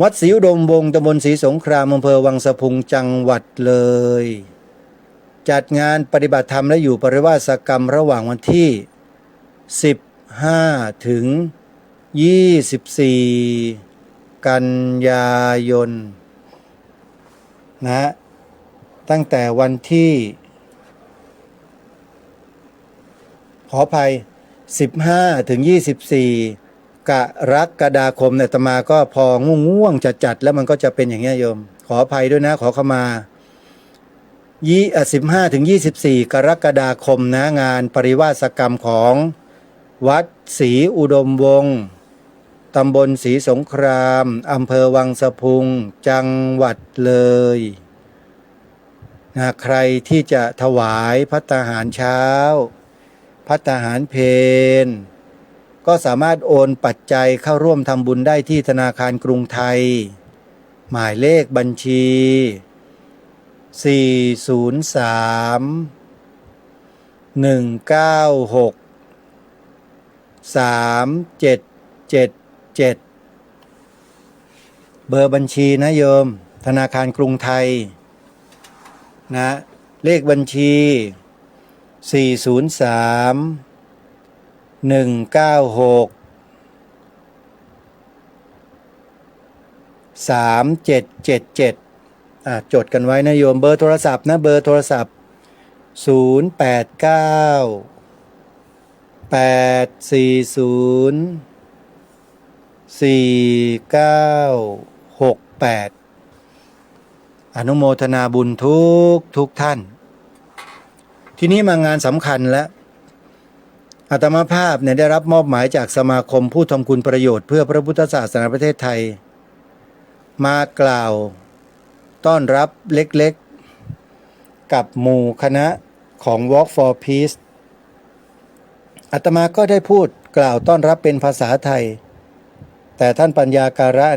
[SPEAKER 1] วัดศรีอุดมวงศ์ตำบลศรีสงครามอำเภอวังสะพุงจังหวัดเลยจัดงานปฏิบัติธรรมและอยู่ปริวาสกรรมระหว่างวันที่15ถึง24กันยายนตั้งแต่วันที่ขออภัย15ถึง24กรกฎาคมอาตมาก็พอง่วงๆจัดแล้วมันก็จะเป็นอย่างนี้โยมขออภัยด้วยนะขอเข้ามา15ถึง24กรกฎาคมงานปริวาสกรรมของวัดศรีอุดมวงศ์ตำบลศรีสงครามอำเภอวังสะพุงจังหวัดเลยใครที่จะถวายภัตตาหารเช้าภัตตาหารเพลก็สามารถโอนปัจจัยเข้าร่วมทำบุญได้ที่ธนาคารกรุงไทยหมายเลขบัญชี403-196-3777เบอร์บัญชีนะโยมธนาคารกรุงไทยเลขบัญชี403-196-3777จดกันไว้นะโยมเบอร์โทรศัพท์เบอร์โทรศัพท์089-840-4968อนุโมทนาบุญทุกท่านทีนี้มางานสำคัญแล้วอาตมาภาพได้รับมอบหมายจากสมาคมผู้ทำคุณประโยชน์เพื่อพระพุทธศาสนาประเทศไทยมากล่าวต้อนรับเล็กๆกับหมู่คณะของ Walk for Peace อาตมาก็ได้พูดกล่าวต้อนรับเป็นภาษาไทยแต่ท่านปัญญาการะ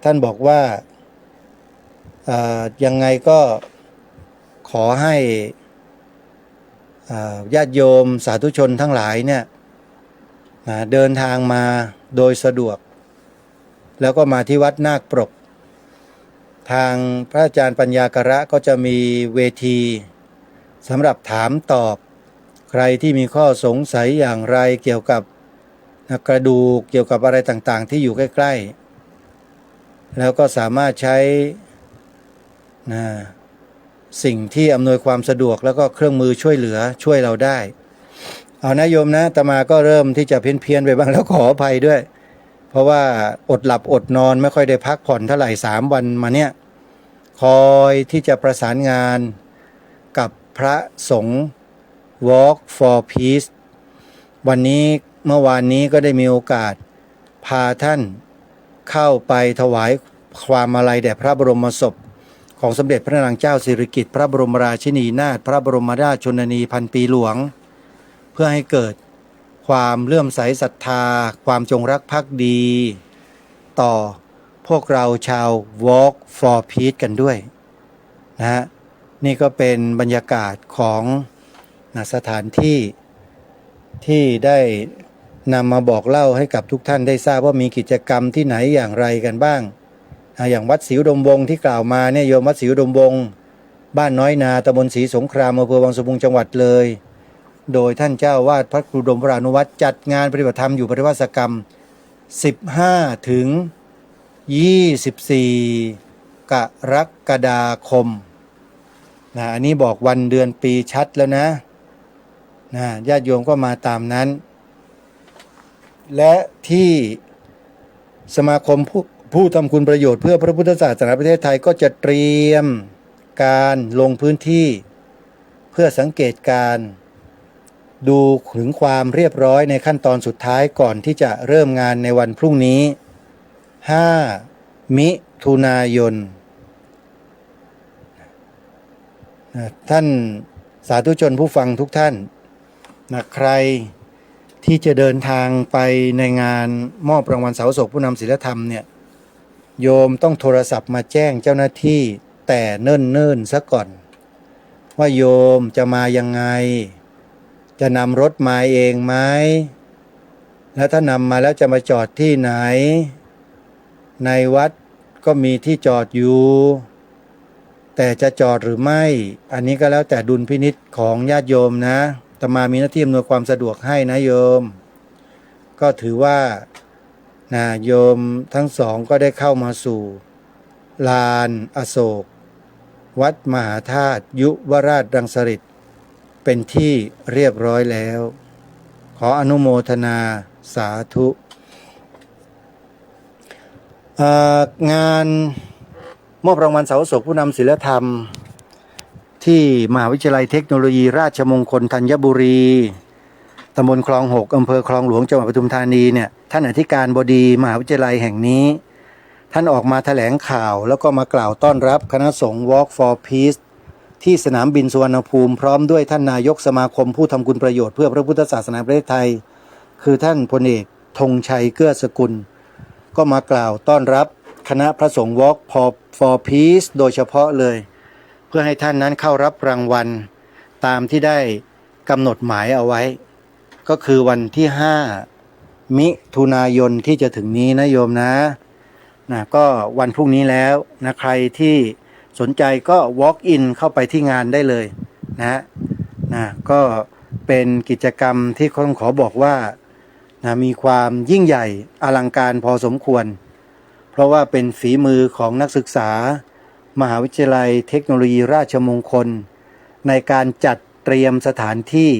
[SPEAKER 1] ท่านบอกว่ายังไงก็ขอให้ญาติโยมสาธุชนทั้งหลายเดินทางมาโดยสะดวกแล้วก็มาที่วัดนาคปรกทางพระอาจารย์ปัญญาการะก็จะมีเวทีสำหรับถามตอบใครที่มีข้อสงสัยอย่างไรเกี่ยวกับกระดูกเกี่ยวกับอะไรต่างๆที่อยู่ใกล้ๆแล้วก็สามารถใช้สิ่งที่อำนวยความสะดวกแล้วก็เครื่องมือช่วยเหลือช่วยเราได้เอานะโยมนะอาตมาก็เริ่มที่จะเพี้ยนไปบ้างแล้วขออภัยด้วยเพราะว่าอดหลับอดนอนไม่ค่อยได้พักผ่อนเท่าไหร่3วันมาเนี่ยคอยที่จะประสานงานกับพระสงฆ์ Walk for Peace เมื่อวานนี้ก็ได้มีโอกาสพาท่านเข้าไปถวายความอาลัยแด่พระบรมศพของสมเด็จพระนางเจ้าสิริกิติ์พระบรมราชินีนาถพระบรมราชชนนีพันปีหลวงเพื่อให้เกิดความเลื่อมใสศรัทธาความจงรักภักดีต่อพวกเราชาว Walk for Peace กันด้วยนี่ก็เป็นบรรยากาศของสถานที่ได้นำมาบอกเล่าให้กับทุกท่านได้ทราบว่ามีกิจกรรมที่ไหนอย่างไรกันบ้างอย่างวัดศรีอุดมวงศ์ที่กล่าวมาเนี่ยโยมวัดศรีอุดมวงศ์บ้านน้อยนาตำบลศรีสงครามอำเภอวังสะพุงจังหวัดเลยโดยท่านเจ้าวาดพระครูดมวรานุวัตรจัดงานปฏิบัติธรรมอยู่ปฏิวัติกรรม15ถึง24 กรกฎาคมอันนี้บอกวันเดือนปีชัดแล้วนะญาติโยมก็มาตามนั้นและที่สมาคมผู้ทำคุณประโยชน์เพื่อพระพุทธศาสนาประเทศไทยก็จะเตรียมการลงพื้นที่เพื่อสังเกตการดูถึงความเรียบร้อยในขั้นตอนสุดท้ายก่อนที่จะเริ่มงานในวันพรุ่งนี้5 มิถุนายนท่านสาธุชนผู้ฟังทุกท่านใครที่จะเดินทางไปในงานมอบรางวัลเสาอโศกผู้นำศีลธรรมเนี่ยโยมต้องโทรศัพท์มาแจ้งเจ้าหน้าที่แต่เนิ่นๆซะก่อนว่าโยมจะมายังไงจะนำรถมาเองไหมแล้วถ้านำมาแล้วจะมาจอดที่ไหนในวัดก็มีที่จอดอยู่แต่จะจอดหรือไม่อันนี้ก็แล้วแต่ดุลพินิจของญาติโยมนะอาตมามีหน้าที่อำนวยความสะดวกให้นะโยมก็ถือว่าโยมทั้งสองก็ได้เข้ามาสู่ลานอโศกวัดมหาธาตุยุวราชรังสฤษฎ์เป็นที่เรียบร้อยแล้วขออนุโมทนาสาธุงานมอบรางวัลเสาอโศกผู้นำศีลธรรมที่มหาวิทยาลัยเทคโนโลยีราชมงคลธัญบุรีตำบลคลอง6อำเภอคลองหลวงจังหวัดปทุมธานีเนี่ยท่านอธิการบดีมหาวิทยาลัยแห่งนี้ท่านออกมาแถลงข่าวแล้วก็มากล่าวต้อนรับคณะสงฆ์ Walk for Peace ที่สนามบินสุวรรณภูมิพร้อมด้วยท่านนายกสมาคมผู้ทำคุณประโยชน์เพื่อพระพุทธศาสนาประเทศไทยคือท่านพลเอกธงชัยเกื้อสกุลก็มากล่าวต้อนรับคณะพระสงฆ์ Walk for Peace โดยเฉพาะเลยเพื่อให้ท่านนั้นเข้ารับรางวัลตามที่ได้กำหนดหมายเอาไว้ก็คือวันที่5 มิถุนายนที่จะถึงนี้นะโยมนะก็วันพรุ่งนี้แล้วนะใครที่สนใจก็ walk in เข้าไปที่งานได้เลยนะก็เป็นกิจกรรมที่ขอบอกว่ามีความยิ่งใหญ่อลังการพอสมควรเพราะว่าเป็นฝีมือของนักศึกษามหาวิทยาลัยเทคโนโลยีราชมงคลในการจัดเตรียมสถานที่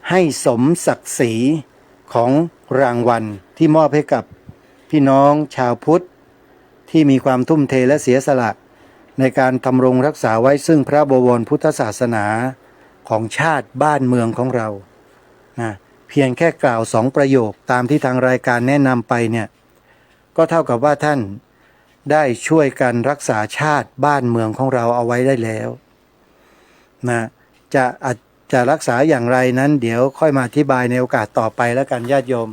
[SPEAKER 1] ให้สมศักดิ์ศรีของรางวัลที่มอบให้กับพี่น้องชาวพุทธที่มีความทุ่มเทและเสียสละในการทำรงรักษาไว้ซึ่งพระบวรพุทธศาสนาของชาติบ้านเมืองของเราเพียงแค่กล่าว2 ประโยคตามที่ทางรายการแนะนำไปเนี่ยก็เท่ากับว่าท่านได้ช่วยกันรักษาชาติบ้านเมืองของเราเอาไว้ได้แล้วจะรักษาอย่างไรนั้นเดี๋ยวค่อยมาอธิบายในโอกาสต่อไปแล้วกันญาติโยม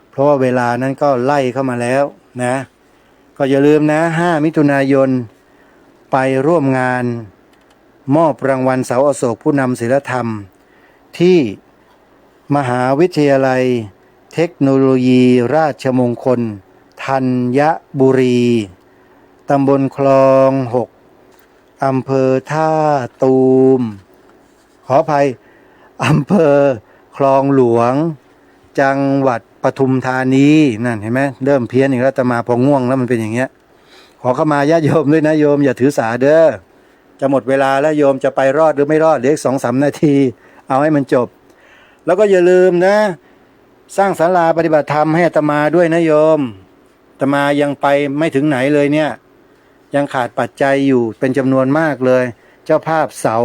[SPEAKER 1] เพราะว่าเวลานั้นก็ไล่เข้ามาแล้วก็อย่าลืมนะ5 มิถุนายนไปร่วมงานมอบรางวัลเสาอโศกผู้นำศีลธรรมที่มหาวิทยาลัยเทคโนโลยีราชมงคลธัญบุรีตำบลคลอง6อำเภอท่าตูมขออภัยอำเภอคลองหลวงจังหวัดปทุมธานีนั่นเห็นไหมเริ่มเพี้ยนอีกแล้วแต่มาพอง่วงแล้วมันเป็นอย่างเงี้ยขอเข้ามาญาติโยมด้วยนะโยมอย่าถือสาเด้อจะหมดเวลาแล้วโยมจะไปรอดหรือไม่รอดเดี๋ยว2-3 นาทีเอาให้มันจบแล้วก็อย่าลืมนะสร้างศาลาปฏิบัติธรรมให้อาตมาด้วยนะโยมอาตมายังไปไม่ถึงไหนเลยเนี่ยยังขาดปัจจัยอยู่เป็นจำนวนมากเลยเจ้าภาพเสา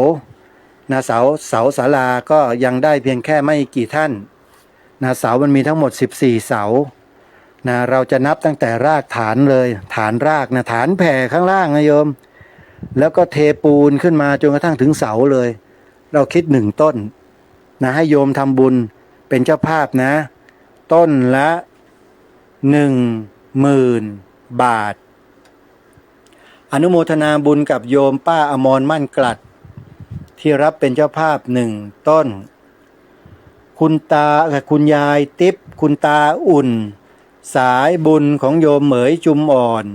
[SPEAKER 1] ศาลาก็ยังได้เพียงแค่ไม่กี่ท่านเสามันมีทั้งหมด14 เสาเราจะนับตั้งแต่รากฐานเลยฐานรากฐานแผ่ข้างล่างนะโยมแล้วก็เทปูนขึ้นมาจนกระทั่งถึงเสาเลยเราคิด1 ต้นให้โยมทำบุญเป็นเจ้าภาพนะต้นละ10,000 บาทอนุโมทนาบุญกับโยมป้าอมรมั่นกลัดที่รับเป็นเจ้าภาพ1 ต้นคุณตาคุณยายติ๊บคุณตาอุ่นสายบุญของโยมเหมยจุมอ่อน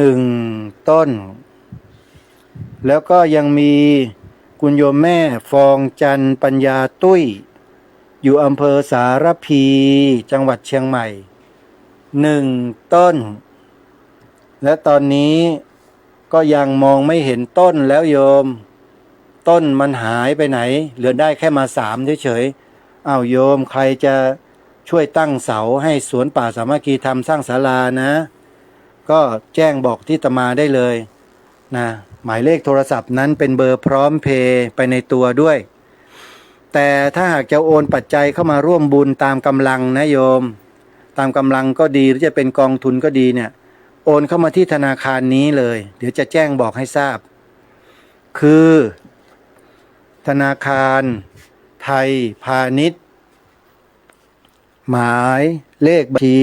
[SPEAKER 1] 1 ต้นแล้วก็ยังมีคุณโยมแม่ฟองจันปัญญาตุ้ยอยู่อำเภอสารพีจังหวัดเชียงใหม่1 ต้นและตอนนี้ ก็ยังมองไม่เห็นต้นแล้วโยมต้นมันหายไปไหนเหลือได้แค่มา3เฉยๆอ้าวโยมใครจะช่วยตั้งเสาให้สวนป่าสามัคคีธรรมสร้างศาลานะก็แจ้งบอกที่อาตมาได้เลยนะหมายเลขโทรศัพท์นั้นเป็นเบอร์พร้อมเพย์ไปในตัวด้วยแต่ถ้าหากจะโอนปัจจัยเข้ามาร่วมบุญตามกำลังนะโยมตามกำลังก็ดีหรือจะเป็นกองทุนก็ดีเนี่ยโอนเข้ามาที่ธนาคารนี้เลยเดี๋ยวจะแจ้งบอกให้ทราบคือธนาคารไทยพาณิชย์หมายเลขบัญชี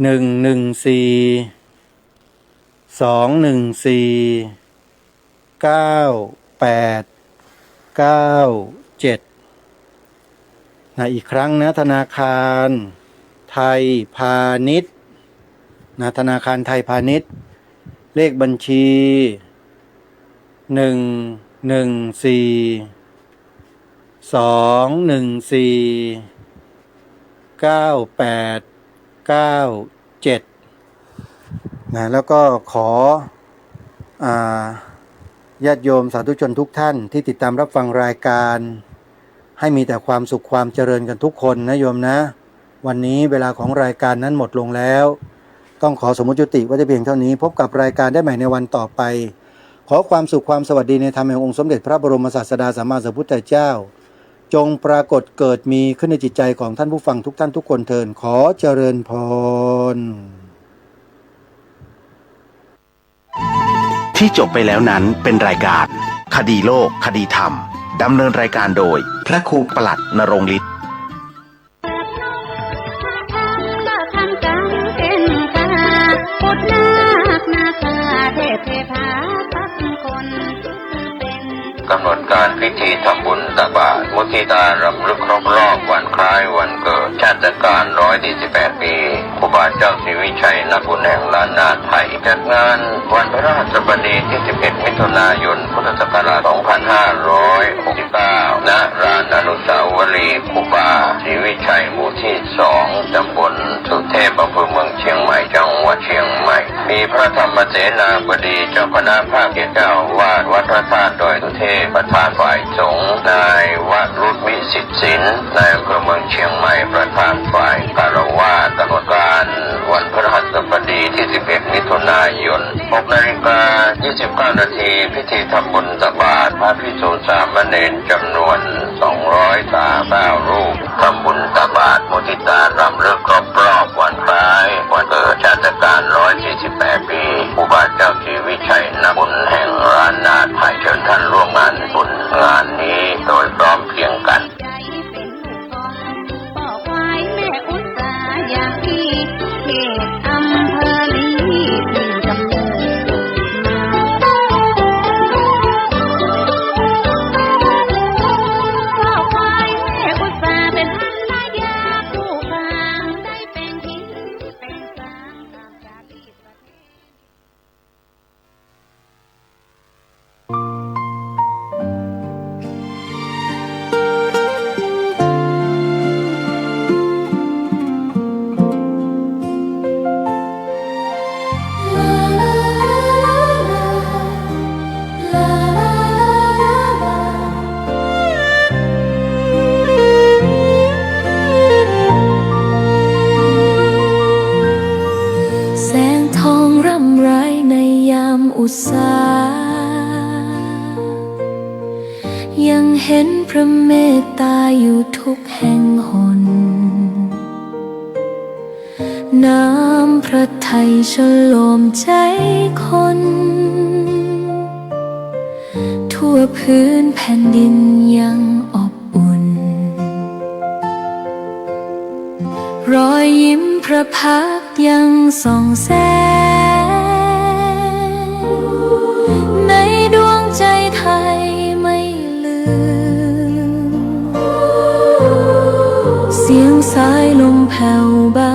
[SPEAKER 1] 114-214-9897นะอีกครั้งนะธนาคารไทยพาณิชย์นะธนาคารไทยพาณิชย์เลขบัญชี114-214-9897นะแล้วก็ขอญาติโยมสาธุชนทุกท่านที่ติดตามรับฟังรายการให้มีแต่ความสุขความเจริญกันทุกคนนะโยมนะวันนี้เวลาของรายการนั้นหมดลงแล้วต้องขอสมมุติยุติไว้แต่เพียงเท่านี้พบกับรายการได้ใหม่ในวันต่อไปขอความสุขความสวัสดีในธรรมแห่งองค์สมเด็จพระบรมศาสดาสัมมาสัมพุทธเจ้าจงปรากฏเกิดมีขึ้นในจิตใจของท่านผู้ฟังทุกท่านทุกคนเทินขอเจริญพร
[SPEAKER 2] ที่จบไปแล้วนั้นเป็นรายการคดีโลกคดีธรรมดำเนินรายการโดยพระครูปลัดณรงค์ฤทธิ์
[SPEAKER 3] กำหนดการพิธีทำบุญตักบาตรมุทิตารำลึกครบรอบวันคล้ายวันเกิดชาติการ148 ปีครูบาเจ้าศรีวิชัยนักบุญแห่งล้านนาไทยจัดงานวันพระราชบดีที่11มิถุนายนพุทธศักราช2569ณลานอนุสาวรีย์ครูบาศรีวิชัยหมู่ที่2ตำบลสุเทพอำเภอเมืองเชียงใหม่จังหวัดเชียงใหม่มีพระธรรมเสนาบดีเจ้าคณะภาคเจ้าวาดวัดพระธาตุดอยสุเทพประธานฝ่ายสงฆ์นายวรุษวิสิทธิ์ศิลป์นายอำเภอเมืองเชียงใหม่ประธานฝ่ายคารวะกำหนดการวันพฤหัสบดีที่11มิถุนายน6:29 นาทีพิธีทำบุญตักบาตรพระภิกษุสามเณรจำนวน239รูปทำบุญตักบาตรมุทิตารำลึกครบรอบวันคล้ายวันเกิดชาติการ148 ปีครูบาเจ้าศรีวิชัยนักบุญแห่งล้านนาไทยเชิญท่านร่วมงานบุญงานนี้โดยพร้อมเพรียงกัน
[SPEAKER 4] ยังเห็นพระเมตตาอยู่ทุกแห่งหนน้ำพระทัยฉโลมใจคนทั่วพื้นแผ่นดินยังอบอุ่นรอยยิ้มพระพักตร์ยังส่องแสงในดวงใจไทยไม่ลืมเสียงสายลมแผ่วเบา